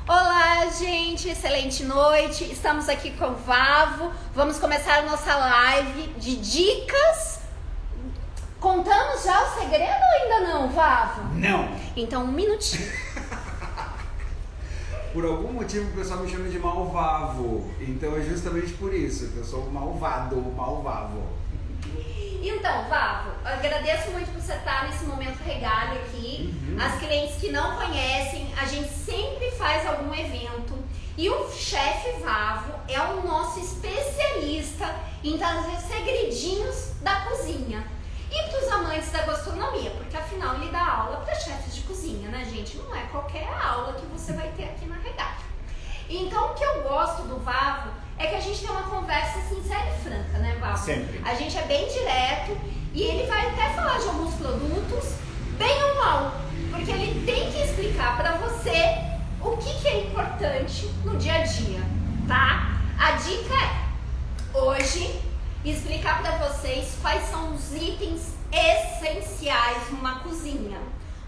Olá, gente, excelente noite. Estamos aqui com o Vavo. Vamos começar a nossa live de dicas. Contamos já o segredo ou ainda não, Vavo? Não. Então, um minutinho. Por algum motivo o pessoal me chama de Malvavo. Então é justamente por isso que eu sou malvado, Malvavo. Então, Vavo, agradeço muito por você estar nesse momento regalho aqui. As clientes que não conhecem, a gente sempre faz algum evento e o chefe Vavo é o nosso especialista em trazer segredinhos da cozinha. E para os amantes da gastronomia, porque afinal ele dá aula para chefes de cozinha, né, gente? Não é qualquer aula que você vai ter aqui na Regalia. Então, o que eu gosto do Vavo é que a gente tem uma conversa sincera e franca, né, Vavo? Sempre. A gente é bem direto e ele vai até falar de alguns produtos, bem ou mal, porque ele tem que explicar para você o que é importante no dia a dia, tá? A dica é, hoje, explicar para vocês quais são os itens essenciais numa cozinha.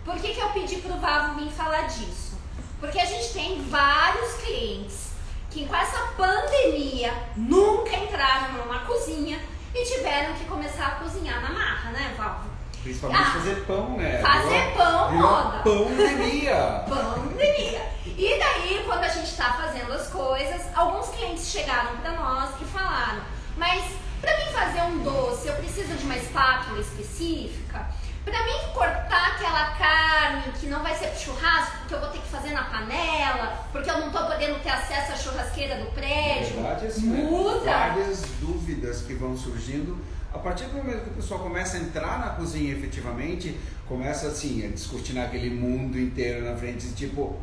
Por que eu pedi pro Vavo vir falar disso? Porque a gente tem vários clientes que com essa pandemia nunca entraram numa cozinha e tiveram que começar a cozinhar na marra, né, Vavo? Principalmente fazer pão, né? Fazer pão, moda. Pandemia. Pandemia. E daí, quando a gente tá fazendo as coisas, alguns clientes chegaram para nós e falaram, mas para mim fazer um doce, eu preciso de uma espátula específica? Para mim cortar aquela carne que não vai ser pro churrasco, porque eu vou ter que fazer na panela, porque eu não tô podendo ter acesso à churrasqueira do prédio. Na verdade, assim, muda. Várias dúvidas que vão surgindo. A partir do momento que o pessoal começa a entrar na cozinha efetivamente, começa assim, a descortinar aquele mundo inteiro na frente, tipo,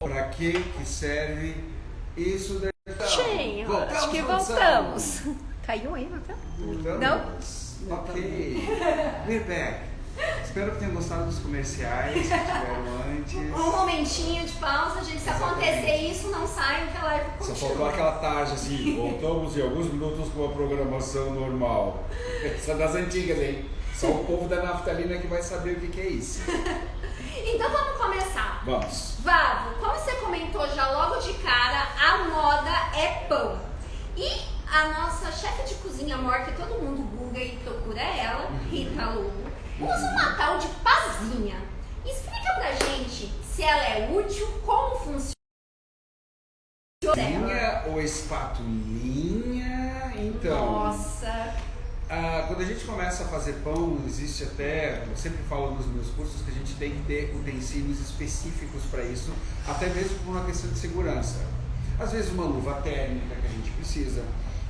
para que serve isso daí? Sim, acho que voltamos. Caiu aí, Matheus? Não? Ok. We're back. Espero que tenham gostado dos comerciais que tiveram antes. Um momentinho de pausa, gente. Se acontecer isso, não saiam que a live continua. Só faltou aquela tarde assim, voltamos em alguns minutos com a programação normal. Essa é das antigas, hein? Só o povo da naftalina que vai saber o que é isso. Então vamos começar. Vamos. Vavo, como você comentou já logo de cara, a moda é pão. E a nossa chefe de cozinha maior, que todo mundo google e procura ela, Rita Lobo, usa uma tal de pazinha. Explica pra gente se ela é útil, como funciona. Linha ou espatulinha? Então. Nossa. Quando a gente começa a fazer pão, existe até, eu sempre falo nos meus cursos que a gente tem que ter utensílios específicos para isso, até mesmo por uma questão de segurança. Às vezes uma luva térmica que a gente precisa,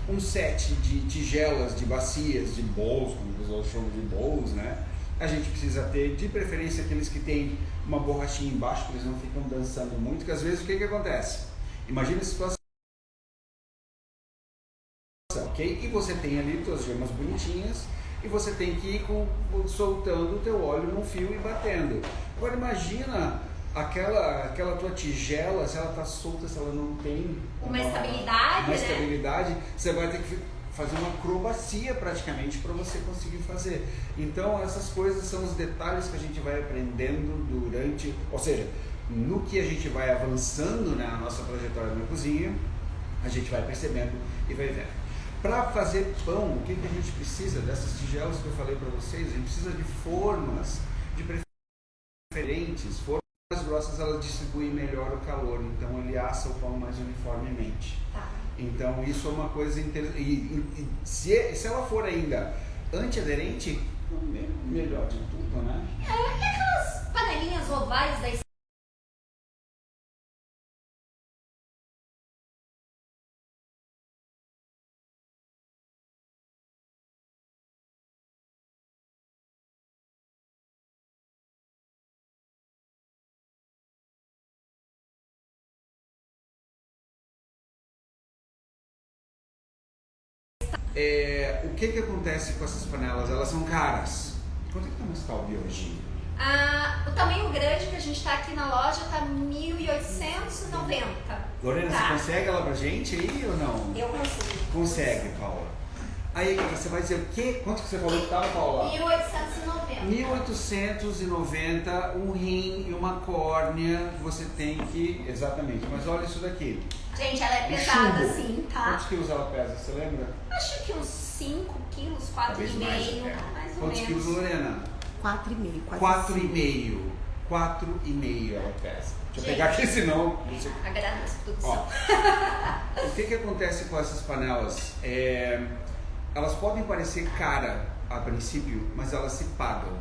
um set de tigelas, de bacias, de bowls, como o pessoal chama de bowls, né? A gente precisa ter, de preferência, aqueles que tem uma borrachinha embaixo, que eles não ficam dançando muito, que às vezes o que acontece? Imagina a situação, ok? E você tem ali suas gemas bonitinhas e você tem que ir soltando o teu óleo no fio e batendo. Agora imagina aquela tua tigela, se ela está solta, se ela não tem uma estabilidade, uma estabilidade, você vai ter que fazer uma acrobacia praticamente para você conseguir fazer. Então essas coisas são os detalhes que a gente vai aprendendo durante, ou seja, no que a gente vai avançando, né, na nossa trajetória na cozinha, a gente vai percebendo e vai vendo. Para fazer pão, o que a gente precisa dessas tigelas que eu falei para vocês? A gente precisa de formas de preferentes, formas mais grossas, elas distribuem melhor o calor, então ele assa o pão mais uniformemente. Tá. Então isso é uma coisa interessante. E se ela for ainda antiaderente, melhor de tudo, né? E aquelas panelinhas ovais da O que acontece com essas panelas? Elas são caras. Quanto é que tá uma Stalbi hoje? O tamanho grande que a gente está aqui na loja tá 1.890. Lorena, tá. Você consegue ela pra gente aí ou não? Eu consigo. Consegue, Paula. Aí você vai dizer o quê? Quanto que você falou que tava, Paula? 1.890. 1.890, um rim e uma córnea que você tem que... Exatamente, mas olha isso daqui. Gente, ela é pesada chumbo. assim, tá? Quantos quilos ela pesa, você lembra? Acho que uns 5 quilos, 4,5, Talvez mais, mais ou Quantos menos. quilos, Lorena? 4,5. 4,5. 4,5 ela pesa. Deixa eu pegar aqui, senão... Você... Agradeço, produção. Ó, o que acontece com essas panelas? Elas podem parecer cara a princípio, mas elas se pagam.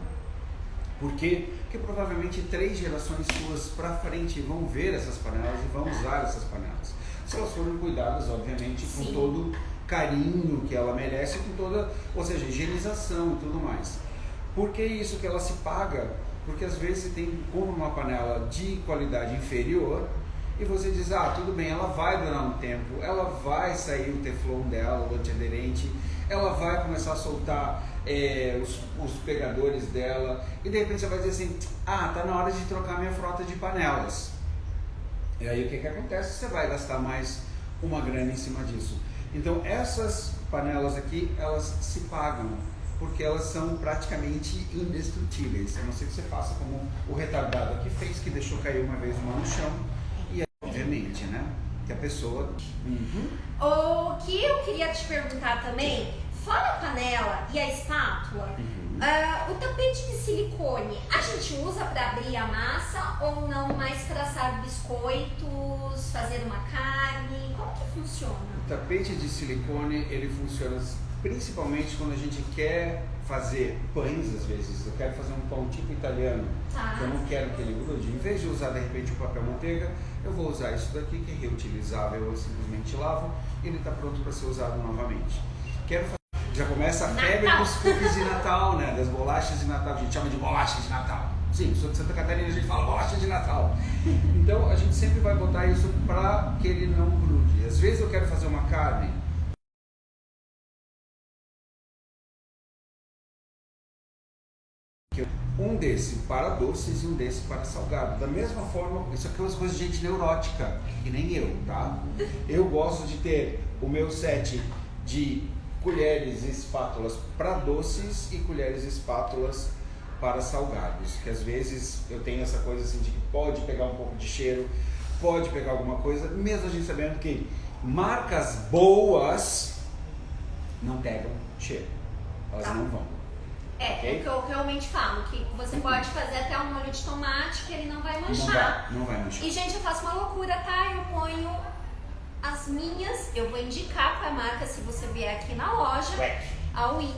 Por quê? Porque provavelmente 3 gerações suas para frente vão ver essas panelas e vão usar essas panelas. Se elas forem cuidadas, obviamente, com todo carinho que ela merece, com toda, ou seja, higienização e tudo mais. Por que isso que ela se paga? Porque às vezes você tem como uma panela de qualidade inferior e você diz, tudo bem, ela vai durar um tempo, ela vai sair o teflon dela, o antiaderente, ela vai começar a soltar os pegadores dela e de repente você vai dizer assim, tá na hora de trocar minha frota de panelas. E aí o que acontece? Você vai gastar mais uma grana em cima disso. Então essas panelas aqui, elas se pagam, porque elas são praticamente indestrutíveis, a não ser que você faça como o retardado aqui fez, que deixou cair uma vez uma no chão, e obviamente, né, que a pessoa... O que eu queria te perguntar também, fora a panela e a espátula, o tapete de silicone, a gente usa para abrir a massa ou não, mais para assar biscoitos, fazer uma carne, como que funciona? O tapete de silicone, ele funciona principalmente quando a gente quer fazer pães, às vezes. Eu quero fazer um pão tipo italiano, eu não quero que ele grude. Em vez de usar, de repente, o papel manteiga, eu vou usar isso daqui, que é reutilizável, eu simplesmente lavo e ele está pronto para ser usado novamente. Quero fazer... Já começa a febre dos cookies de Natal, né? Das bolachas de Natal, a gente chama de bolacha de Natal. Sim, sou de Santa Catarina, a gente fala bolacha de Natal. Então, a gente sempre vai botar isso para que ele não grude. Às vezes eu quero fazer uma carne, um desse para doces e um desse para salgado. Da mesma forma, isso aqui é umas coisas de gente neurótica, que nem eu, tá? Eu gosto de ter o meu set de colheres e espátulas para doces e colheres e espátulas para salgados, que às vezes eu tenho essa coisa assim de que pode pegar um pouco de cheiro, pode pegar alguma coisa, mesmo a gente sabendo que marcas boas não pegam cheiro, elas não vão. É o que eu realmente falo, que você pode fazer até um molho de tomate que ele não vai manchar. Não vai manchar. E gente, eu faço uma loucura, tá? Eu ponho as minhas, eu vou indicar qual é a marca se você vier aqui na loja, a Wick.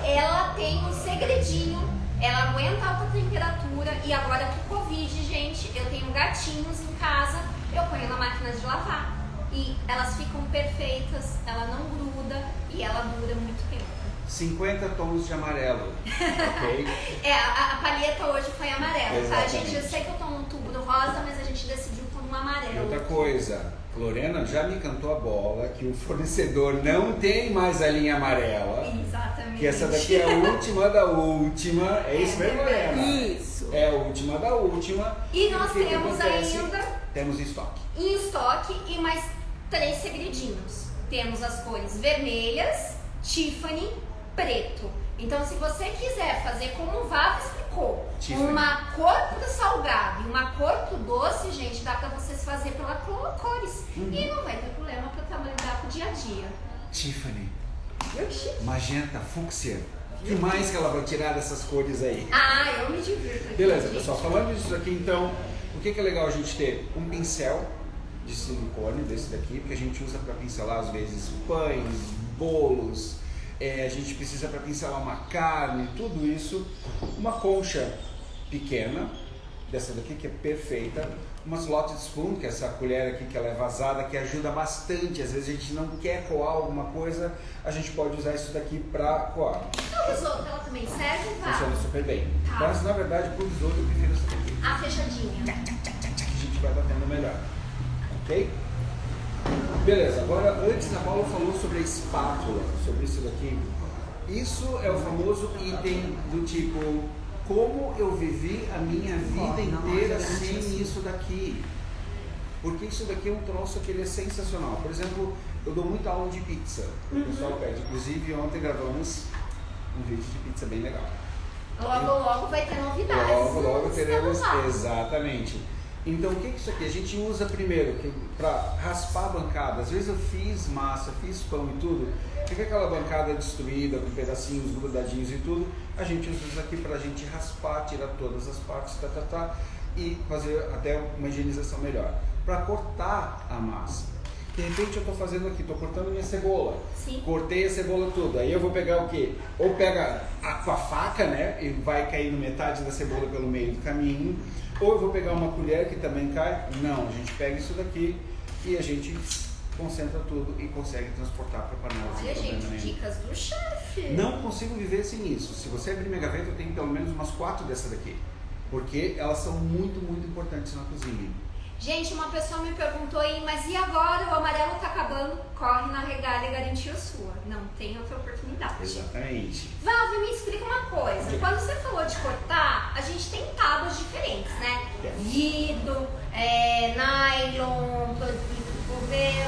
Ela tem um segredinho, ela aguenta alta temperatura e agora com Covid, gente, eu tenho gatinhos em casa, eu ponho na máquina de lavar e elas ficam perfeitas, ela não gruda e ela dura muito tempo. 50 tons de amarelo, ok? A palheta hoje foi amarela, tá, gente? Eu Exatamente. sei que eu tô num tubo do rosa, mas a gente decidiu por um E amarelo. outra coisa, Lorena já me cantou a bola que o fornecedor não tem mais a linha amarela. Exatamente. Que essa daqui é a última da última. É isso mesmo, verdade. Lorena? Isso. É a última da última. E nós O que temos acontece? ainda Temos em estoque. em estoque e mais 3 segredinhos. Temos as cores vermelhas, Tiffany, preto. Então, se você quiser fazer como o Vava explicou, Tiffany. uma cor pro salgado e uma cor pro doce, gente, dá pra vocês fazer pela cores. E não vai ter problema pra trabalhar pro dia a dia. Tiffany, magenta, fúcsia. O que mais que ela vai tirar dessas cores aí? Eu me divirto aqui. Beleza, gente. pessoal, falando disso aqui, então, o que é legal a gente ter? Um pincel de silicone desse daqui, porque a gente usa para pincelar às vezes pães, bolos, a gente precisa para pincelar uma carne, tudo isso. Uma concha pequena, dessa daqui que é perfeita, uma slotted spoon, que é essa colher aqui que ela é vazada, que ajuda bastante. Às vezes a gente não quer coar alguma coisa, a gente pode usar isso daqui para coar. O risoto, ela também serve, Funciona Vava? super bem. Tá. Mas na verdade, por risoto eu prefiro essa daqui, A fechadinha. que a gente vai batendo melhor. Ok? Beleza, agora antes a Paula falou sobre a espátula, sobre isso daqui. Isso é o famoso item do tipo, como eu vivi a minha vida inteira sem isso daqui? Porque isso daqui é um troço que ele é sensacional. Por exemplo, eu dou muita aula de pizza, o pessoal pede. Inclusive ontem gravamos um vídeo de pizza bem legal. Logo vai ter novidades. Logo teremos, Estamos lá. exatamente. Então o que é isso aqui? A gente usa primeiro para raspar a bancada. Às vezes eu fiz massa, fiz pão e tudo, fica aquela bancada destruída, com pedacinhos grudadinhos e tudo. A gente usa isso aqui para a gente raspar, tirar todas as partes, e fazer até uma higienização melhor. Para cortar a massa. De repente eu estou fazendo aqui, estou cortando minha cebola. Sim. Cortei a cebola toda. Aí eu vou pegar o quê? Ou pega com a faca, né? E vai caindo metade da cebola pelo meio do caminho. Ou eu vou pegar uma colher que também cai. Não, a gente pega isso daqui e a gente concentra tudo e consegue transportar para a panela. Olha, gente, dicas do chefe. Não consigo viver sem isso. Se você abrir minha gaveta, eu tenho pelo menos umas 4 dessas daqui. Porque elas são muito, muito importantes na cozinha. Gente, uma pessoa me perguntou aí, mas e agora? O amarelo tá acabando, corre na regalha e garantia sua. Não tem outra oportunidade. Exatamente. Valve, me explica uma coisa. Quando você falou de cortar, a gente tem tábuas diferentes, né? Vidro, nylon,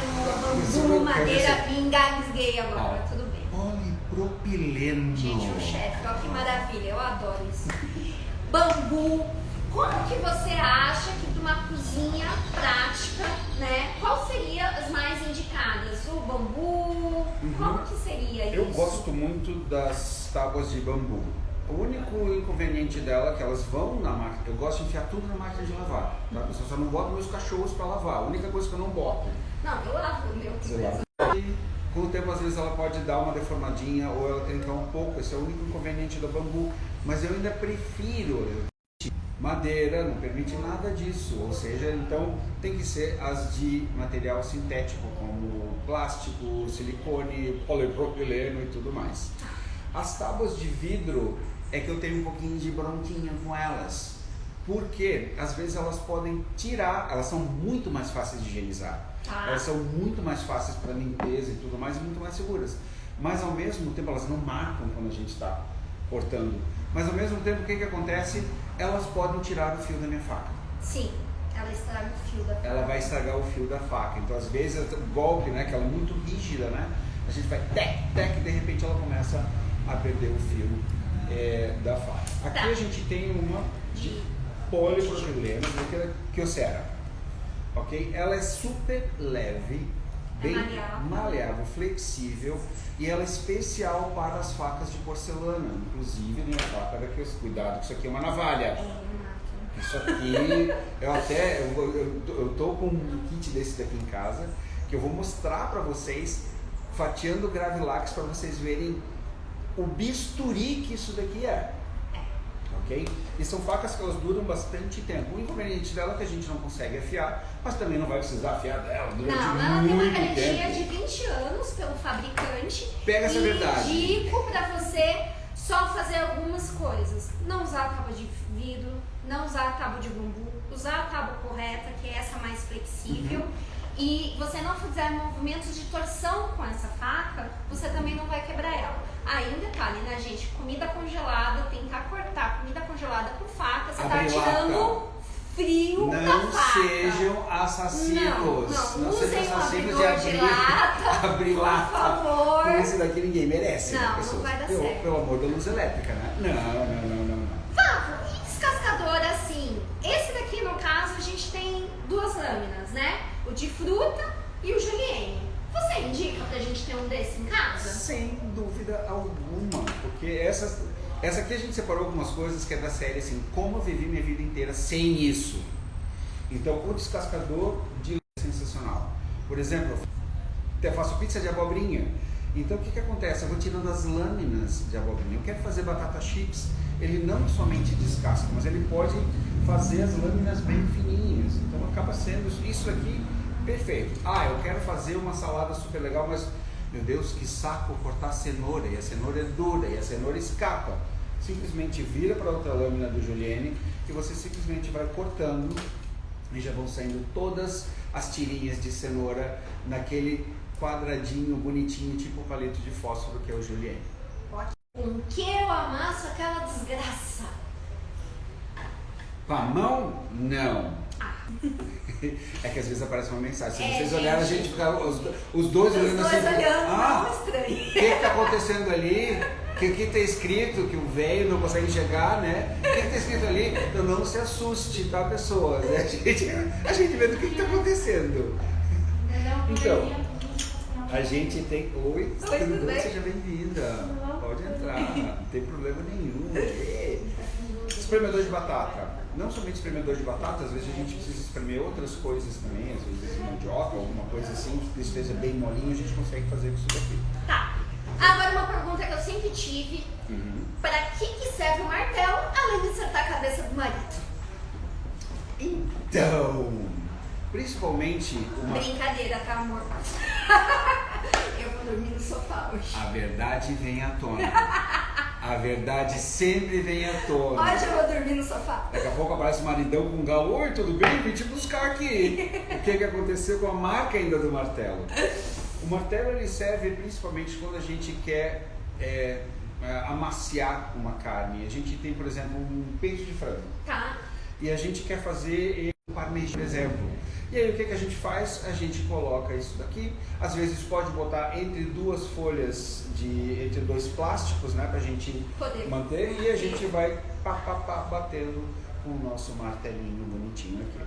bambu, madeira, engasguei agora, tudo bem. Polipropileno. Gente, o chefe, olha que maravilha, eu adoro isso. Bambu. Como que você acha que para uma cozinha prática, né? Qual seria as mais indicadas? O bambu? Como que seria isso? Eu gosto muito das tábuas de bambu. O único inconveniente dela é que elas vão na máquina. Eu gosto de enfiar tudo na máquina de lavar. Tá? Eu só não boto meus cachorros para lavar. A única coisa que eu não boto. Não, eu lavo o meu. Você lava. E com o tempo, às vezes, ela pode dar uma deformadinha ou ela trincar um pouco. Esse é o único inconveniente do bambu. Mas eu ainda prefiro. Madeira não permite nada disso, ou seja, então tem que ser as de material sintético, como plástico, silicone, polipropileno e tudo mais. As tábuas de vidro é que eu tenho um pouquinho de bronquinha com elas, porque às vezes elas podem tirar, elas são muito mais fáceis de higienizar, elas são muito mais fáceis para limpeza e tudo mais e muito mais seguras, mas ao mesmo tempo elas não marcam quando a gente está cortando, mas ao mesmo tempo o que acontece? Elas podem tirar o fio da minha faca. Sim, ela estraga o fio da faca. Ela vai estragar o fio da faca. Então, às vezes, o golpe, né, que ela é muito rígida, né? A gente vai e de repente ela começa a perder o fio da faca. Aqui a gente tem uma de polipropileno, que Kyocera. Ok? Ela é super leve, bem maleável, flexível e ela é especial para as facas de porcelana. Inclusive, minha faca daqui, cuidado, que isso aqui é uma navalha. Isso aqui, eu tô com um kit desse daqui em casa, que eu vou mostrar para vocês, fatiando Gravilax, para vocês verem o bisturi que isso daqui é. Ok? E são facas que elas duram bastante tempo. O inconveniente dela é que a gente não consegue afiar, mas também não vai precisar afiar dela durante ela muito tem uma tempo. garantia de 20 anos pelo fabricante. Pega essa verdade. Indico para você só fazer algumas coisas. Não usar a tábua de vidro, não usar a tábua de bambu, usar a tábua correta, que é essa mais flexível. E você não fizer movimentos de torção com essa faca, você também não vai quebrar ela. Aí um detalhe, né, gente? Comida congelada, tentar cortar comida congelada com faca, você tá tirando frio da Não faca. sejam assassinos. Não sejam usem um assassinos de abridor de lata, abrir por lata. favor. Porque esse daqui ninguém merece. Não, né, não pessoas? vai dar certo. Pelo amor da luz elétrica, né? Não. Vavo, e descascador assim? Esse daqui, no caso, a gente tem duas lâminas, né? O de fruta e o julienne. Você indica pra gente ter um desse em casa? Sem dúvida alguma, porque essa aqui a gente separou algumas coisas que é da série assim, como eu vivi minha vida inteira sem isso. Então, o descascador de é sensacional. Por exemplo, eu faço pizza de abobrinha. Então, o que acontece? Eu vou tirando as lâminas de abobrinha. Eu quero fazer batata chips, ele não somente descasca, mas ele pode fazer as lâminas bem fininhas. Então, acaba sendo isso aqui perfeito. Eu quero fazer uma salada super legal, mas, meu Deus, que saco cortar cenoura, e a cenoura é dura, e a cenoura escapa. Simplesmente vira para outra lâmina do julienne e você simplesmente vai cortando e já vão saindo todas as tirinhas de cenoura naquele quadradinho bonitinho, tipo palito de fósforo que é o julienne. Com que eu amasso aquela desgraça? Com a mão? Não. É que às vezes aparece uma mensagem. Se vocês olharem, a gente fica os dois olhando assim. Olhando, O que está acontecendo ali? que tá escrito, que o velho não consegue enxergar, né? O que tá escrito ali? Então não se assuste, tá, pessoas? A gente vê do que tá acontecendo. Então, a gente tem... Oi, tudo bem? Seja bem-vinda. Pode entrar, não tem problema nenhum. Espremedor de batata. Não somente espremedor de batata, às vezes a gente precisa espremer outras coisas também, às vezes mandioca, alguma coisa assim, que esteja bem molinho, a gente consegue fazer com isso daqui. Tá. Agora uma pergunta que eu sempre tive. Para que serve o martelo, além de acertar a cabeça do marido? Então, principalmente uma... Brincadeira, tá, amor? Eu vou dormir no sofá hoje. A verdade vem à tona. A verdade sempre vem à tona. Hoje eu vou dormir no sofá. Daqui a pouco aparece o maridão com um galo. Oi, tudo bem? Vim te buscar aqui. O que aconteceu com a marca ainda do martelo? O martelo ele serve principalmente quando a gente quer amaciar uma carne. A gente tem, por exemplo, um peito de frango. Tá. E a gente quer fazer um parmesão, por exemplo. E aí o que a gente faz? A gente coloca isso daqui. Às vezes pode botar entre duas folhas, entre dois plásticos, né? Pra gente manter. E a gente vai batendo com o nosso martelinho bonitinho aqui.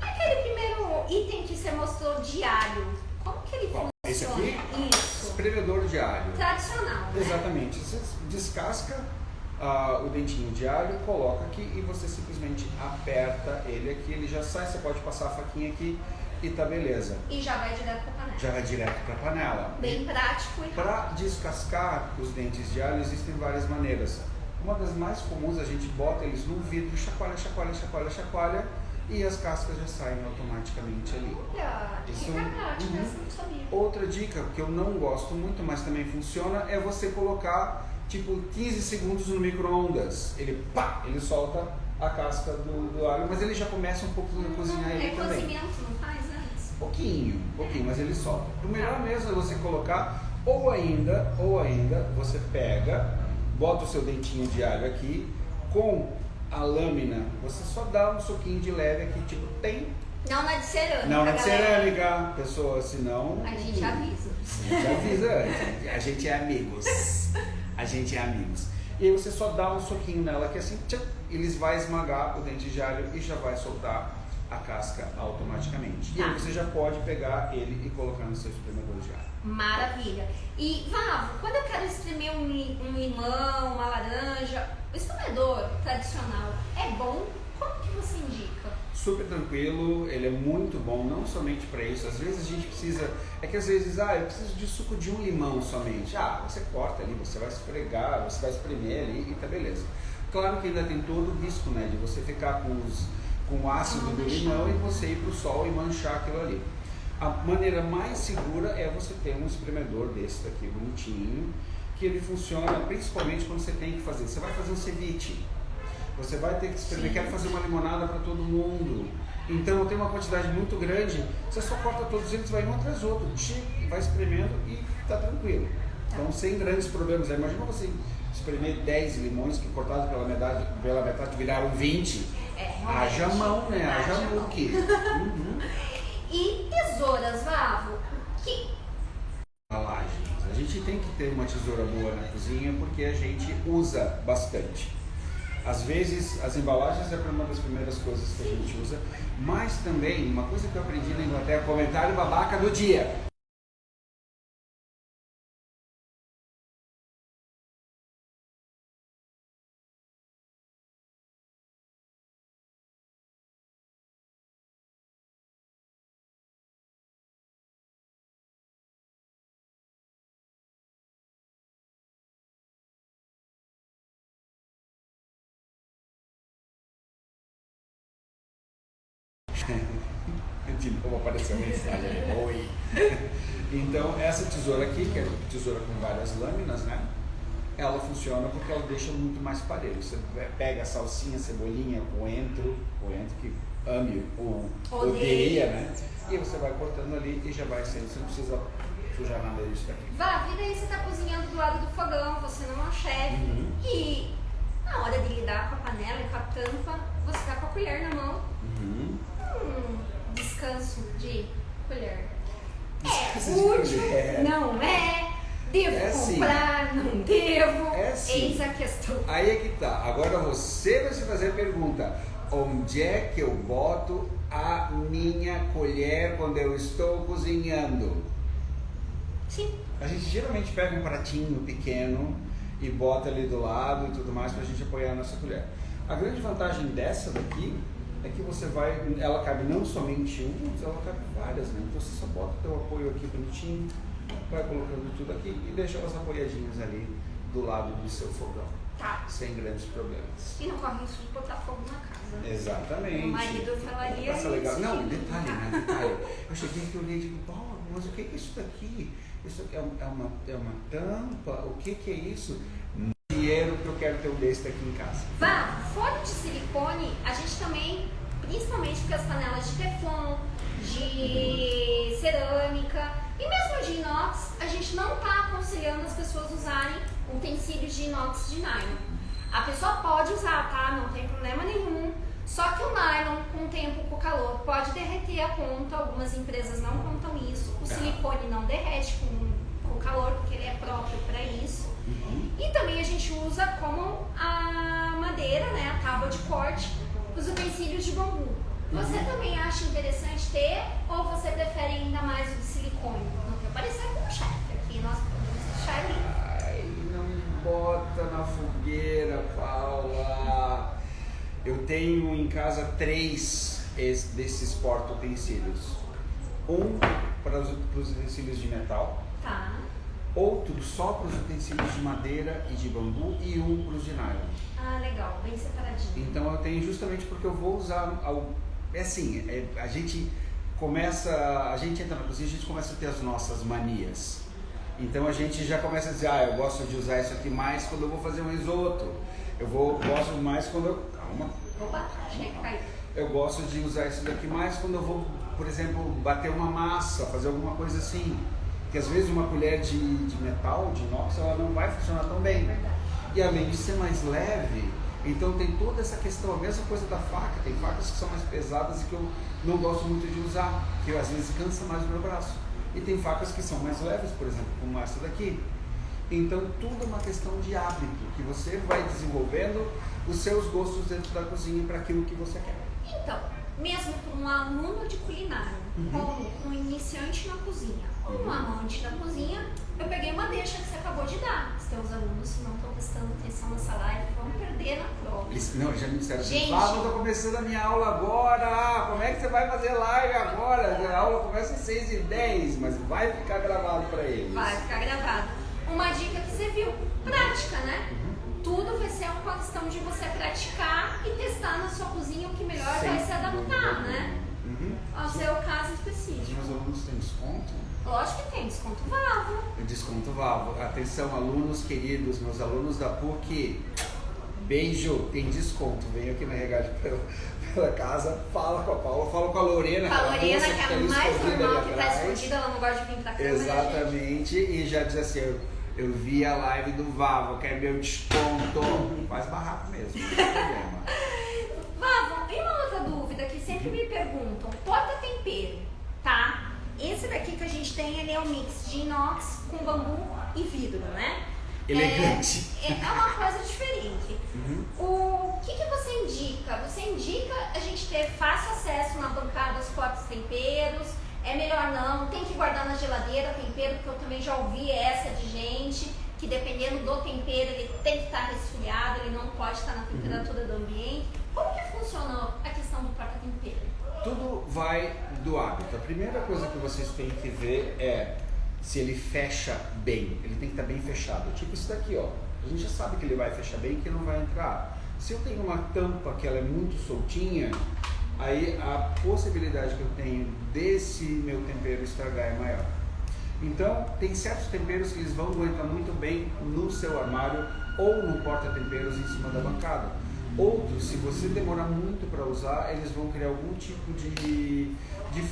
Aquele primeiro item que você mostrou de alho, como que ele funciona? Esse aqui? Isso. Espremedor de alho. Tradicional, né? Exatamente. Você descasca o dentinho de alho, coloca aqui e você simplesmente aperta ele aqui, ele já sai, você pode passar a faquinha aqui e tá beleza. E já vai direto pra panela. Já vai direto pra panela. Bem prático e para descascar os dentes de alho existem várias maneiras. Uma das mais comuns, a gente bota eles no vidro, chacoalha, chacoalha, chacoalha, chacoalha e as cascas já saem automaticamente ali. Olha, Isso, fica prático, essa eu não sabia. Outra dica que eu não gosto muito, mas também funciona, é você colocar tipo 15 segundos no micro-ondas. Ele solta a casca do alho, mas ele já começa um pouco a cozinhar ele também. Cozimento, não faz antes? Pouquinho, mas ele solta. O melhor mesmo é você colocar, ou ainda, você pega, bota o seu dentinho de alho aqui, com a lâmina, você só dá um soquinho de leve aqui, tipo, tem. Não na de cerâmica. Não na de cerâmica, pessoa, senão. A gente avisa. A gente avisa, a gente é amigos. A gente é amigos. E aí você só dá um soquinho nela que assim, tchau, eles vai esmagar o dente de alho e já vai soltar a casca automaticamente. E aí você já pode pegar ele e colocar no seu espremedor de alho. Maravilha. E, Vavo, quando eu quero espremer um limão, uma laranja, o espremedor tradicional é bom? Como que você indica? Super tranquilo, ele é muito bom, não somente para isso. Às vezes a gente precisa, que às vezes, eu preciso de suco de um limão somente. Você corta ali, você vai esfregar, você vai espremer ali e tá beleza. Claro que ainda tem todo o risco, né, de você ficar com o ácido do limão e você ir pro sol e manchar aquilo ali. A maneira mais segura é você ter um espremedor desse daqui, bonitinho, que ele funciona principalmente quando você tem que fazer. Você vai fazer um ceviche. Você vai ter que espremer, quero fazer uma limonada para todo mundo. Então eu tenho uma quantidade muito grande, você só corta todos eles, vai um atrás do outro, vai espremendo e tá tranquilo. Então sem grandes problemas. Imagina você espremer 10 limões que cortados pela metade viraram 20. Haja mão, né? Haja muque. E tesouras, Vavo? Embalagens. A gente tem que ter uma tesoura boa na cozinha porque a gente usa bastante. Às vezes as embalagens é uma das primeiras coisas que a gente usa, mas também uma coisa que eu aprendi na Inglaterra, comentário babaca do dia. De novo apareceu a mensagem. Oi. Então essa tesoura aqui, que é uma tesoura com várias lâminas, né? Ela funciona porque ela deixa muito mais parelho. Você pega a salsinha, cebolinha, coentro que ame ou odeia, né? E você vai cortando ali e já vai sendo, você não precisa sujar nada disso daqui. E daí você está cozinhando do lado do fogão, você não é um chefe. E na hora de lidar com a panela e com a tampa, você está com a colher na mão. Descanso de colher. É útil, não é? Devo comprar? Não devo? Eis a questão. Aí é que tá. Agora você vai se fazer a pergunta: onde é que eu boto a minha colher quando eu estou cozinhando? Sim. A gente geralmente pega um pratinho pequeno e bota ali do lado e tudo mais pra gente apoiar a nossa colher. A grande vantagem dessa daqui é que ela cabe não somente uma, mas ela cabe várias, né? Então você só bota o teu apoio aqui bonitinho, vai colocando tudo aqui e deixa elas apoiadinhas ali do lado do seu fogão. Tá. Sem grandes problemas. E não corre risco de botar fogo na casa. Exatamente. Meu marido falaria isso. Legal. Não, tipo. detalhe, né? Detalhe. Eu cheguei aqui e olhei e digo, mas o que é isso daqui? Isso é uma tampa? O que é isso? Dinheiro que eu quero ter um desse aqui em casa. Fora de silicone, a gente também, principalmente porque as panelas de teflon, de cerâmica e mesmo de inox, a gente não está aconselhando as pessoas usarem utensílios de inox de nylon. A pessoa pode usar, tá? Não tem problema nenhum. Só que o nylon, com o tempo, com o calor, pode derreter a ponta. Algumas empresas não contam isso. O silicone não derrete com o calor, porque ele é próprio para isso. E também a gente usa como a madeira, né, a tábua de corte, os utensílios de bambu. Você também acha interessante ter ou você prefere ainda mais o de silicone? Não quer parecer com o chefe aqui, nós podemos deixar ele. Ai, não bota na fogueira, Paula. Eu tenho em casa 3 desses porta-utensílios. Um para os utensílios de metal. Tá. Outro só para os utensílios de madeira e de bambu e um para os de nylon. Ah, legal, bem separadinho. Então eu tenho justamente porque eu vou usar a gente entra na cozinha, a gente começa a ter as nossas manias. Então a gente já começa a dizer, eu gosto de usar isso aqui mais quando eu vou fazer um risoto. Gosto mais quando eu... Calma. Opa, achei que caiu. Eu gosto de usar isso daqui mais quando eu vou, por exemplo, bater uma massa, fazer alguma coisa assim. Porque às vezes uma colher de metal, de inox, ela não vai funcionar tão bem. Verdade. E além de ser mais leve, então tem toda essa questão, a mesma coisa da faca. Tem facas que são mais pesadas e que eu não gosto muito de usar, que às vezes cansa mais o meu braço. E tem facas que são mais leves, por exemplo, como essa daqui. Então tudo é uma questão de hábito, que você vai desenvolvendo os seus gostos dentro da cozinha para aquilo que você quer. Então, mesmo para um aluno de culinária, como um iniciante na cozinha, ou um amante da cozinha, eu peguei uma deixa que você acabou de dar. Os teus alunos, se não estão prestando atenção nessa live, vão perder na prova. Eles já me disseram assim, Gente, eu estou começando a minha aula agora, como é que você vai fazer live agora? A aula começa às 6h10, mas vai ficar gravado para eles. Vai ficar gravado. Uma dica que você viu, prática, né? Tudo vai ser uma questão de você praticar e testar na sua cozinha o que melhor vai se adaptar, né? Ao seu caso específico. Os meus alunos têm desconto? Lógico que tem, desconto Vavo. Desconto Vavo. Atenção, alunos queridos, meus alunos da PUC, beijo, tem desconto. Venho aqui na Regate pela casa, fala com a Paula, fala com a Lorena. Com a Lorena, que é a mais normal que está atrás. escondida, ela não gosta de vir pra câmera. Exatamente, e já diz assim, eu vi a live do Vavo, quer meu desconto. Faz barraco mesmo, não tem problema. Vavo, tem uma outra dúvida que sempre me perguntam. Porta-tempero, tá? Esse daqui que a gente tem, ele é um mix de inox com bambu e vidro, né? Elegante. É uma coisa diferente. O que você indica? Você indica a gente ter fácil acesso na bancada aos porta-temperos? É melhor não? Tem que guardar na geladeira tempero, porque eu também já ouvi essa de gente que dependendo do tempero ele tem que estar resfriado, ele não pode estar na temperatura do ambiente. Como que funciona a questão do porta-tempero? Tudo vai do hábito. A primeira coisa que vocês têm que ver é se ele fecha bem. Ele tem que estar bem fechado. Tipo isso daqui, ó. A gente já sabe que ele vai fechar bem e que não vai entrar. Se eu tenho uma tampa que ela é muito soltinha, aí a possibilidade que eu tenho desse meu tempero estragar é maior. Então, tem certos temperos que eles vão aguentar muito bem no seu armário ou no porta-temperos em cima da bancada. Outros, se você demorar muito para usar, eles vão criar algum tipo de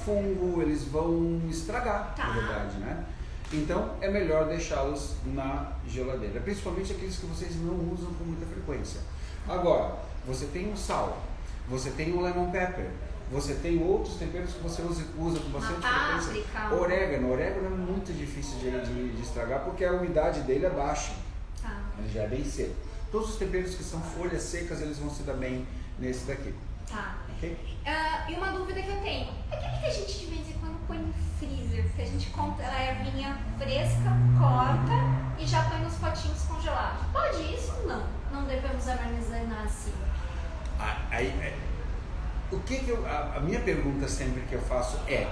fungo, eles vão estragar, na verdade, né? Então, é melhor deixá-los na geladeira, principalmente aqueles que vocês não usam com muita frequência. Agora, você tem o sal, você tem o lemon pepper, Você tem outros temperos que você usa com bastante frequência. Páprica. Orégano é muito difícil de estragar porque a umidade dele é baixa. Tá. Ele já é bem seco. Todos os temperos que são folhas secas, eles vão se dar bem nesse daqui. Tá. Ok? E uma dúvida que eu tenho. Aquele que a gente de vez em quando põe no freezer, que a gente compra a ervinha fresca, corta e já põe nos potinhos congelados. Pode isso ou não? Não devemos armazenar assim. A minha pergunta sempre que eu faço é: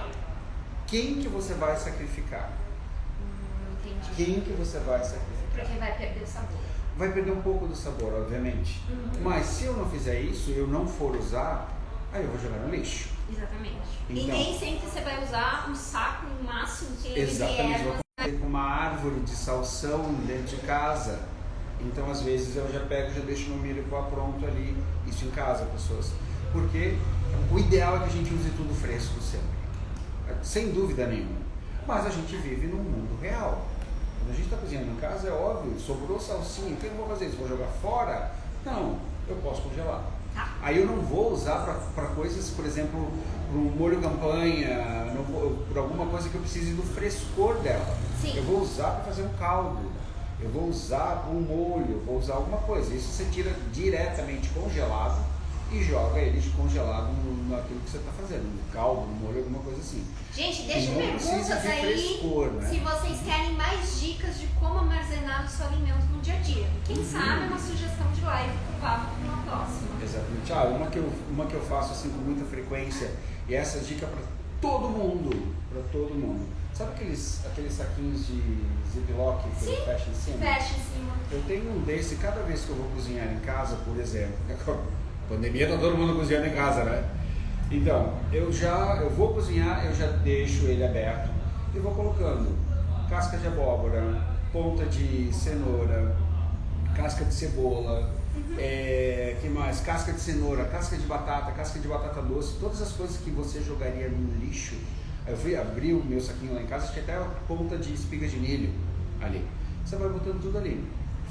quem que você vai sacrificar? Entendi. Quem que você vai sacrificar? Porque vai perder o sabor. Vai perder um pouco do sabor, obviamente. Mas se eu não fizer isso, eu não for usar, aí eu vou jogar no lixo. Exatamente. Então, e nem sempre você vai usar um saco no máximo que ele exatamente, vou ervas. comer com uma árvore de salsão dentro de casa. Então, às vezes, eu já pego e já deixo no milho pronto ali, isso em casa, pessoas. Porque o ideal é que a gente use tudo fresco sempre, sem dúvida nenhuma. Mas a gente vive num mundo real. Quando a gente está cozinhando em casa, é óbvio, sobrou salsinha, o que eu vou fazer? Vou jogar fora? Não, eu posso congelar. Aí eu não vou usar para coisas, por exemplo, para um molho campanha, por alguma coisa que eu precise do frescor dela. Sim. Eu vou usar para fazer um caldo, eu vou usar para um molho, eu vou usar alguma coisa. Isso você tira diretamente congelado e joga ele de congelado naquilo que você está fazendo, no caldo, no molho, alguma coisa assim. Gente, deixa não precisa perguntas de aí frescor, né? se vocês querem mais dicas de como armazenar o seu alimento no dia a dia. Quem sabe uma sugestão de live provável para uma próxima. Exatamente. Uma que eu faço assim com muita frequência, e essa dica para todo mundo, Sabe aqueles saquinhos de ziploc que Sim, fecha em cima? Fecha em cima. Eu tenho um desse cada vez que eu vou cozinhar em casa, por exemplo. Pandemia, tá todo mundo cozinhando em casa, né? Então, eu vou cozinhar, eu já deixo ele aberto e vou colocando casca de abóbora, ponta de cenoura, casca de cebola, que mais? Casca de cenoura, casca de batata doce, todas as coisas que você jogaria no lixo. Eu fui abrir o meu saquinho lá em casa, tinha até a ponta de espiga de milho ali. Você vai botando tudo ali.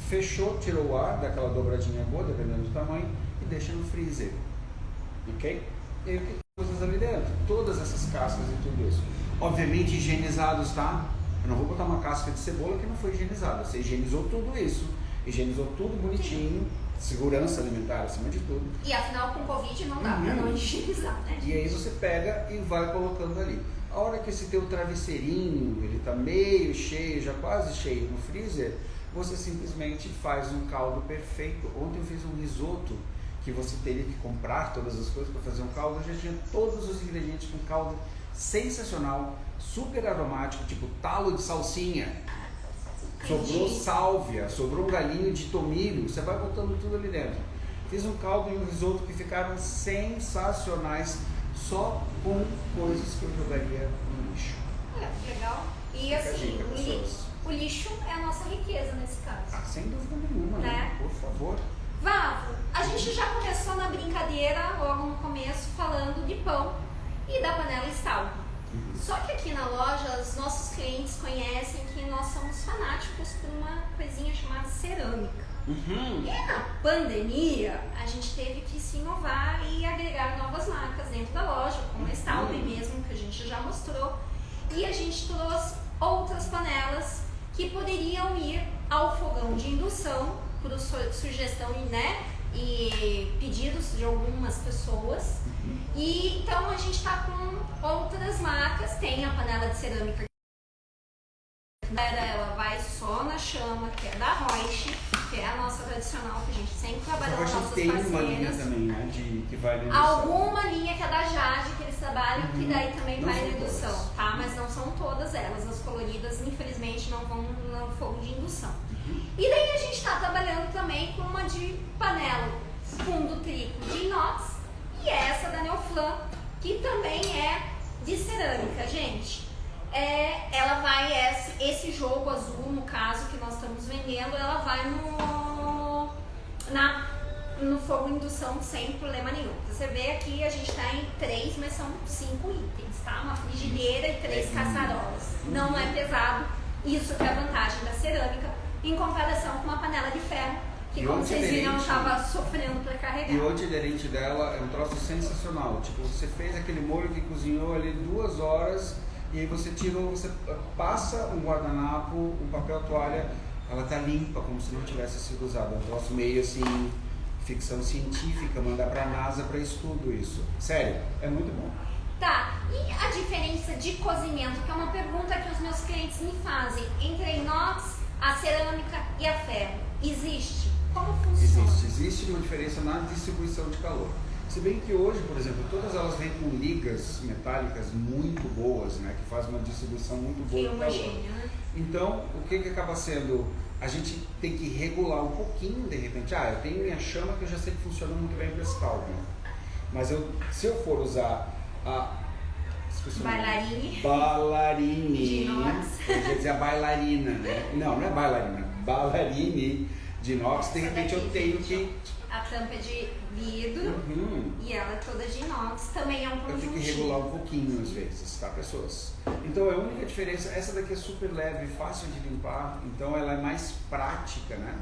Fechou, tirou o ar daquela dobradinha boa, dependendo do tamanho, e deixa no freezer. Ok? E aí tem coisas ali dentro, todas essas cascas e tudo isso. Obviamente higienizados, tá? Eu não vou botar uma casca de cebola que não foi higienizada. Você higienizou tudo isso, higienizou tudo bonitinho, segurança alimentar acima de tudo. E afinal com Covid não dá pra não higienizar, né? E aí você pega e vai colocando ali. A hora que esse teu travesseirinho, ele tá meio cheio, já quase cheio no freezer, você simplesmente faz um caldo perfeito. Ontem eu fiz um risoto que você teria que comprar todas as coisas para fazer um caldo. Eu já tinha todos os ingredientes com caldo sensacional, super aromático, tipo talo de salsinha. Sobrou sálvia, sobrou um galinho de tomilho, você vai botando tudo ali dentro. Fiz um caldo e um risoto que ficaram sensacionais, só com coisas que eu jogaria no lixo. Legal. E assim, o lixo é a nossa riqueza nesse caso. Sem dúvida nenhuma, né? Por favor. Vavo, a gente já começou na brincadeira, logo no começo, falando de pão e da panela Staub. Só que aqui na loja, os nossos clientes conhecem que nós somos fanáticos por uma coisinha chamada cerâmica. E na pandemia, a gente teve que se inovar e agregar novas marcas dentro da loja, como a Staub mesmo, que a gente já mostrou. E a gente trouxe outras panelas que poderiam ir ao fogão de indução, por sugestão, né, e pedidos de algumas pessoas. E então a gente está com outras marcas. Tem a panela de cerâmica, ela vai só na chama, que é da Reusch, que é a nossa tradicional, que a gente sempre trabalha com as nossas tem parceiras. Uma linha também, né, que vai na indução. Alguma linha que é da Jade, que eles trabalham, que daí também Não vai na são indução, todas. tá? Mas não são todas elas. As coloridas, infelizmente, não vão no fogo de indução. E daí a gente está trabalhando também com uma de panela fundo triplo de inox e essa da Neoflan, que também é de cerâmica, gente. Ela vai, esse jogo azul, no caso, que nós estamos vendendo, ela vai no fogo indução sem problema nenhum. Você vê aqui, a gente está em 3, mas são 5 itens, tá? Uma frigideira e 3 caçarolas. Não é pesado, isso que é a vantagem da cerâmica, em comparação com uma panela de ferro, Que E como o vocês viram, eu antiaderente- tava sofrendo pra carregar. E o antiaderente dela é um troço sensacional. Tipo, você fez aquele molho que cozinhou ali 2 horas e aí você tirou, você passa um guardanapo, um papel toalha, ela tá limpa, como se não tivesse sido usada. É um troço meio assim, ficção científica, mandar pra NASA pra estudo isso. Sério, é muito bom. Tá, e a diferença de cozimento, que é uma pergunta que os meus clientes me fazem, entre a inox, a cerâmica e a ferro, existe? Como funciona? Existe uma diferença na distribuição de calor. Se bem que hoje, por exemplo, todas elas vêm com ligas metálicas muito boas, né, que fazem uma distribuição muito boa Que de calor. homogêneo, né? Então, o que acaba sendo? A gente tem que regular um pouquinho, de repente. Eu tenho minha chama que eu já sei que funciona muito bem para esse caldo. Mas se eu for usar a... esqueci o nome. Bailarine. De inox. Eu ia dizer a bailarina, né? Não é bailarina. Bailarine de inox, de repente eu tenho que... A tampa é de vidro e ela é toda de inox, também é um Eu conjuntinho. tenho que regular um pouquinho às vezes, tá, pessoas? Então a única diferença, essa daqui é super leve, fácil de limpar, então ela é mais prática, né,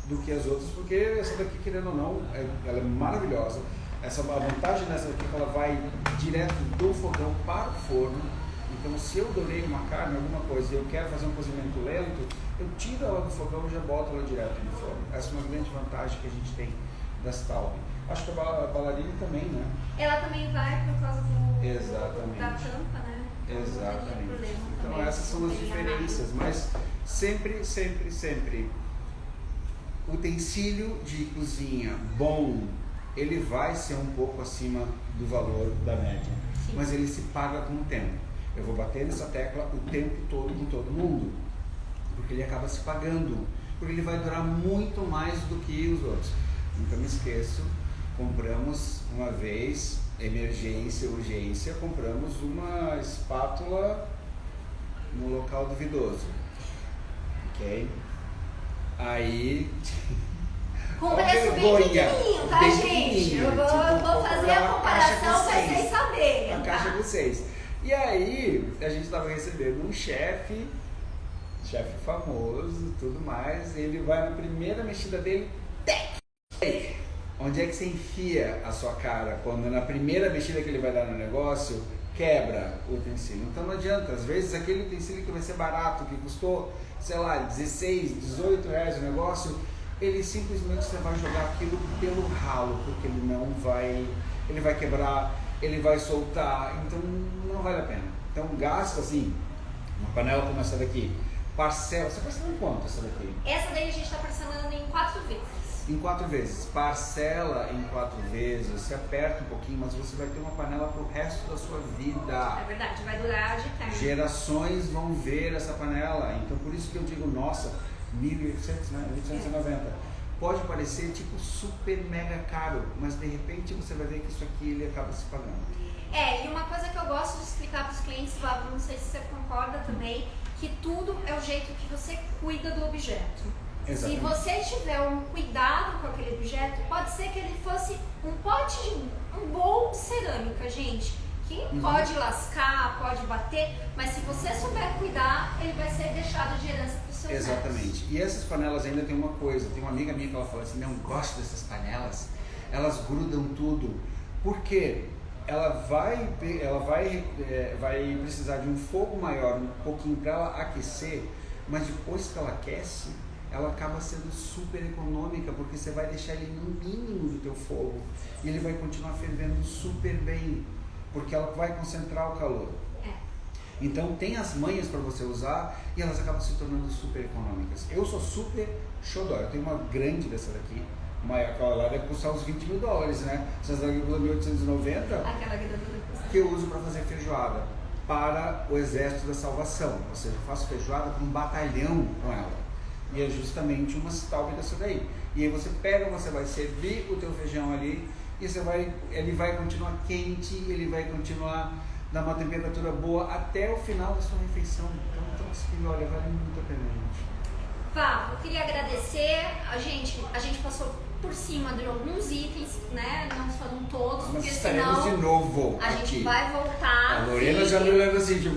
do que as outras, porque essa daqui, querendo ou não, ela é maravilhosa. A vantagem dessa daqui é que ela vai direto do fogão para o forno. Então, se eu dourei uma carne, alguma coisa, e eu quero fazer um cozimento lento, eu tiro ela do fogão e já boto ela direto no forno. Essa é uma grande vantagem que a gente tem da Staub. Acho que a bailarina também, né? Ela também vai por causa do, Exatamente. da tampa, né? Não teria Exatamente. problema Então também, essas são não as teria diferenças, nada. mas sempre, utensílio de cozinha bom, ele vai ser um pouco acima do valor da média, Sim. mas ele se paga com o tempo. Eu vou bater nessa tecla o tempo todo com todo mundo, porque ele acaba se pagando, porque ele vai durar muito mais do que os outros. Nunca me esqueço, compramos uma vez, emergência, urgência, compramos uma espátula no local duvidoso, ok? Aí... Com preço bem pequenininho, tá, gente? Eu vou fazer a comparação pra vocês saberem. Uma caixa com 6. E aí, a gente estava recebendo um chefe famoso, tudo mais, e ele vai na primeira mexida dele, onde é que você enfia a sua cara quando na primeira mexida que ele vai dar no negócio, quebra o utensílio? Então não adianta, às vezes aquele utensílio que vai ser barato, que custou, sei lá, 16, 18 reais o negócio, ele simplesmente você vai jogar aquilo pelo ralo, porque ele vai quebrar, ele vai soltar, então não vale a pena. Então gasta assim, uma panela como essa daqui, parcela, você parcela em quanto essa daqui? Essa daí a gente tá parcelando em 4 vezes. Em 4 vezes, parcela em 4 vezes, você aperta um pouquinho, mas você vai ter uma panela pro resto da sua vida. É verdade, vai durar de terno. Gerações vão ver essa panela, então por isso que eu digo, nossa, 1.800, né? 1.890. Pode parecer tipo super mega caro, mas de repente você vai ver que isso aqui ele acaba se pagando. E uma coisa que eu gosto de explicar para os clientes, Fábio, não sei se você concorda também, que tudo é o jeito que você cuida do objeto. Exatamente. Se você tiver um cuidado com aquele objeto, pode ser que ele fosse um bowl de cerâmica, gente, que pode lascar, pode bater, mas se você souber cuidar, ele vai ser deixado de herança para os seus netos. Exatamente. E essas panelas ainda tem uma coisa, tem uma amiga minha que ela fala assim, não gosto dessas panelas, elas grudam tudo. Por quê? Ela vai precisar de um fogo maior, um pouquinho para ela aquecer, mas depois que ela aquece, ela acaba sendo super econômica, porque você vai deixar ele no mínimo do teu fogo e ele vai continuar fervendo super bem, porque ela vai concentrar o calor. Então tem as manhas para você usar e elas acabam se tornando super econômicas. Eu sou super xodó, eu tenho uma grande dessa daqui, aquela lá deve custar uns $20.000, né? Essas daqui custam 1.890, Aquela grandona que eu uso para fazer feijoada para o Exército da Salvação, ou seja, eu faço feijoada com um batalhão com ela. E é justamente uma Staub dessa daí. E aí você pega, você vai servir o teu feijão ali e ele vai continuar quente, ele vai continuar dando uma temperatura boa até o final da sua refeição. Então assim, olha, vale muito a pena, gente. Fá, eu queria agradecer. A gente passou por cima de alguns itens, né? Não foram todos, Mas porque estaremos senão de novo a gente aqui. vai voltar. A Lorena já me lembra assim, tipo...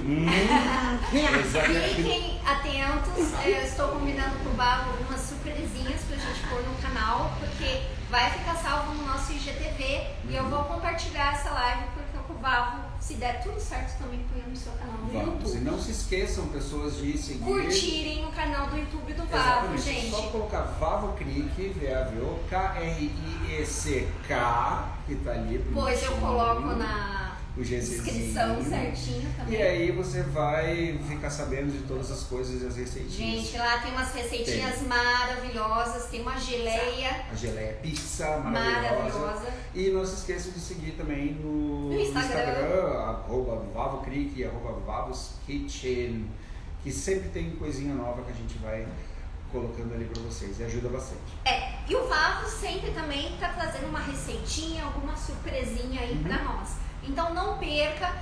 Exatamente. Fiquem atentos atentos. Eu estou combinando com o Vavo algumas surpresinhas pra gente pôr no canal, porque vai ficar salvo no nosso IGTV e eu vou compartilhar essa live porque o Vavo, se der tudo certo, também põe no seu canal no Vamos. YouTube. E não se esqueçam, pessoas, de seguir. Curtirem o canal do YouTube do Vavo, Exatamente. gente. Só colocar Vavo Crick, VAVO, KRIECK, que tá ali. Pois eu coloco na o descrição certinho também. E aí você vai ficar sabendo de todas as coisas e as receitinhas. Gente, lá tem umas receitinhas maravilhosas, tem uma geleia. A geleia pizza maravilhosa. E não se esqueçam de seguir também no Instagram, @VavoCrick e @VavosKitchen, que sempre tem coisinha nova que a gente vai colocando ali pra vocês e ajuda bastante. E o Vavo sempre também tá trazendo uma receitinha, alguma surpresinha aí pra nós. Então não perca,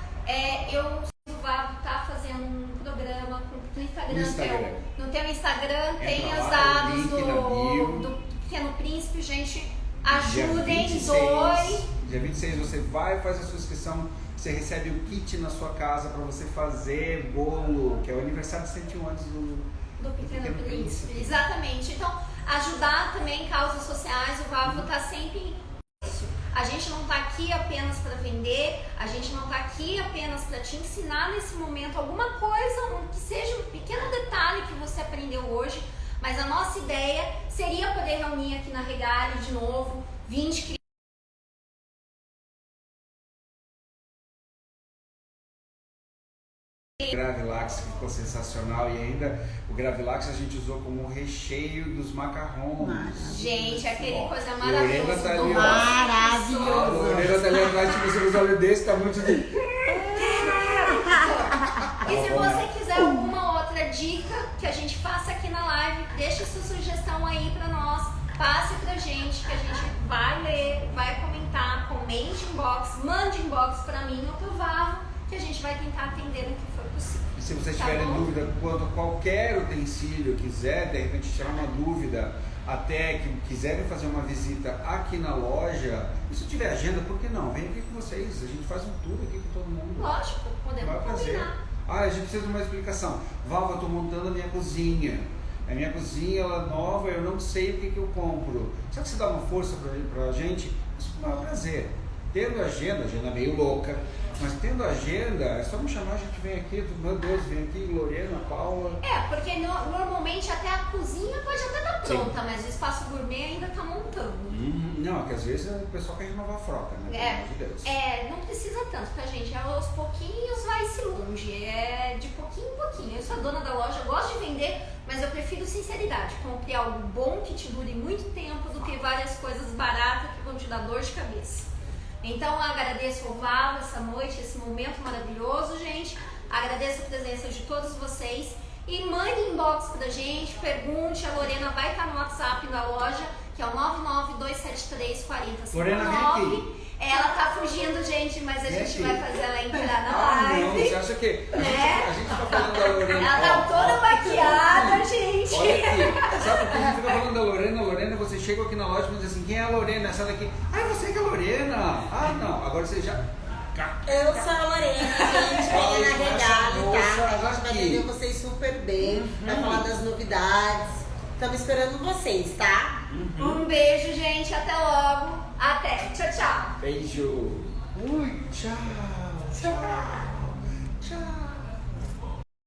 o Vavo tá fazendo um programa no Instagram. No teu Instagram tem os dados do Pequeno Príncipe, gente, ajudem, doem. Dia 26 você vai, faz a sua inscrição, você recebe o kit na sua casa para você fazer bolo, que é o aniversário de 101 anos do Pequeno Príncipe. Exatamente. Então, ajudar também causas sociais, o Vavo tá sempre. A gente não está aqui apenas para vender, a gente não está aqui apenas para te ensinar nesse momento alguma coisa, que seja um pequeno detalhe que você aprendeu hoje, mas a nossa ideia seria poder reunir aqui na Regale de novo 20 crianças. O Gravilax ficou sensacional e ainda o Gravilax a gente usou como recheio dos macarrons. Gente, aquele coisa maravilhosa. Tá ali, maravilhoso. A Lorena tá ali atrás, tipo, você usa olho desse, tá muito de... E se você quiser alguma outra dica que a gente faça aqui na live, deixe sua sugestão aí pra nós, passe pra gente, que a gente vai ler, vai comentar, comente inbox, mande inbox pra mim ou pro Vavo, que a gente vai tentar atender no que for possível. E se vocês tiverem dúvida quanto a qualquer utensílio, quiser de repente tirar uma dúvida, até que quiserem fazer uma visita aqui na loja, e se tiver agenda, por que não? Vem aqui com vocês, a gente faz um tour aqui com todo mundo. Lógico, podemos combinar. A gente precisa de uma explicação. Valva, eu estou montando a minha cozinha. A minha cozinha ela é nova, eu não sei o que eu compro. Sabe que você dá uma força pra gente? Isso é um prazer. Tendo agenda meio louca, mas tendo agenda, é só me chamar, a gente vem aqui, meu Deus, vem aqui, Lorena, Paula. Porque normalmente até a cozinha pode até estar pronta, mas o espaço gourmet ainda está montando. Não, que às vezes o pessoal quer renovar a frota, né? Pelo amor de Deus. Não precisa tanto, tá, gente? Aos pouquinhos vai-se longe, de pouquinho em pouquinho. Eu sou a dona da loja, eu gosto de vender, mas eu prefiro sinceridade. Compre algo bom que te dure muito tempo do que várias coisas baratas que vão te dar dor de cabeça. Então, agradeço ao Vavo essa noite, esse momento maravilhoso, gente. Agradeço a presença de todos vocês. E mande inbox pra gente, pergunte. A Lorena vai estar no WhatsApp da loja, que é o 992734059. Lorena, vem aqui. Ela tá fugindo, gente, mas a gente vai fazer ela entrar na live. Não, você acha que a gente tá falando da Lorena? Ela tá toda maquiada, gente. Olha aqui, sabe por que a gente fica falando da Lorena? Lorena, você chega aqui na loja e diz assim, quem é a Lorena? Essa daqui, você que é a Lorena. Não, agora você já... Eu sou a Lorena, gente, venha na Regale, tá? A gente vai atender vocês super bem, vai falar das novidades. Estamos esperando vocês, tá? Um beijo, gente, até logo. Até, tchau, tchau. Beijo. Tchau. Tchau. Tchau.